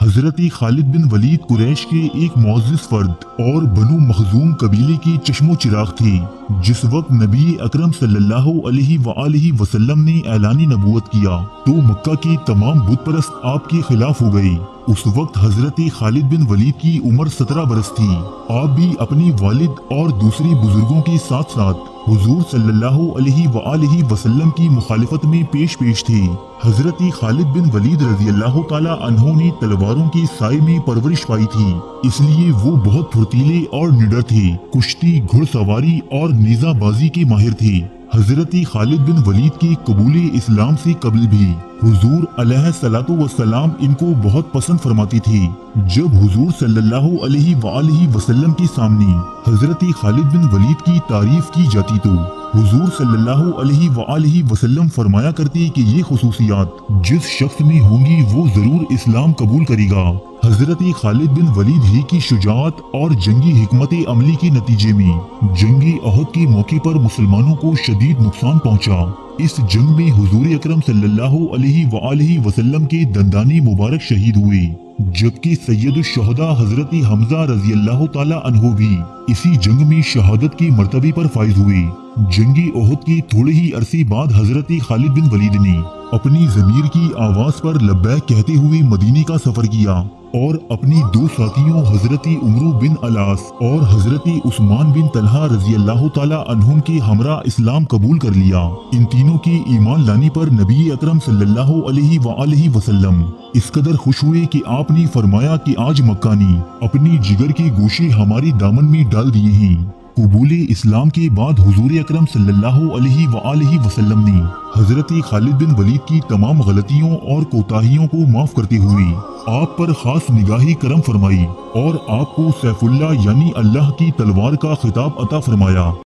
حضرت خالد بن ولید قریش کے ایک معزز فرد اور بنو مخزوم قبیلے کی چشم و چراغ تھی۔ جس وقت نبی اکرم صلی اللہ علیہ وآلہ وسلم نے اعلان نبوت کیا تو مکہ کی تمام بت پرست آپ کے خلاف ہو گئی۔ اس وقت حضرت خالد بن ولید کی عمر 17 برس تھی۔ آپ بھی اپنے والد اور دوسرے بزرگوں کے ساتھ ساتھ حضور صلی اللہ علیہ وآلہ وسلم کی مخالفت میں پیش تھے۔ حضرت خالد بن ولید رضی اللہ تعالیٰ عنہ نے تلواروں کے سائے میں پرورش پائی تھی، اس لیے وہ بہت پھرتیلے اور نڈر تھے۔ کشتی، گھڑ سواری اور نیزہ بازی کے ماہر تھے۔ حضرت خالد بن ولید کے قبول اسلام سے قبل بھی حضور علیہ الصلوۃ والسلام ان کو بہت پسند فرماتی تھی۔ جب حضور صلی اللہ علیہ وآلہ وسلم کے سامنے حضرت خالد بن ولید کی تعریف کی جاتی تو حضور صلی اللہ علیہ وآلہ وسلم فرمایا کرتے کہ یہ خصوصیات جس شخص میں ہوں گی وہ ضرور اسلام قبول کرے گا۔ حضرت خالد بن ولید ہی کی شجاعت اور جنگی حکمت عملی کے نتیجے میں جنگ احد کے موقع پر مسلمانوں کو شدید نقصان پہنچا۔ اس جنگ میں حضور اکرم صلی اللہ علیہ وآلہ وسلم کے دندان مبارک شہید ہوئے، جبکہ سید الشہداء حضرت حمزہ رضی اللہ تعالی عنہ بھی اسی جنگ میں شہادت کے مرتبے پر فائز ہوئے۔ جنگ احد کے تھوڑے ہی عرصے بعد حضرت خالد بن ولید نے اپنی ضمیر کی آواز پر لبیک کہتے ہوئے مدینے کا سفر کیا اور اپنی دو ساتھیوں حضرت عمرو بن العاص اور حضرت عثمان بن طلحہ رضی اللہ تعالی عنہم کے ہمراہ اسلام قبول کر لیا۔ ان تینوں کے ایمان لانے پر نبی اکرم صلی اللہ علیہ وآلہ وسلم اس قدر خوش ہوئے کہ آپ نے فرمایا کہ آج مکہ نے اپنی جگر کے گوشے ہمارے دامن میں ڈال دیے ہیں۔ قبول اسلام کے بعد حضور اکرم صلی اللہ علیہ وآلہ وسلم نے حضرت خالد بن ولید کی تمام غلطیوں اور کوتاہیوں کو معاف کرتے ہوئے آپ پر خاص نگاہی کرم فرمائی اور آپ کو سیف اللہ یعنی اللہ کی تلوار کا خطاب عطا فرمایا۔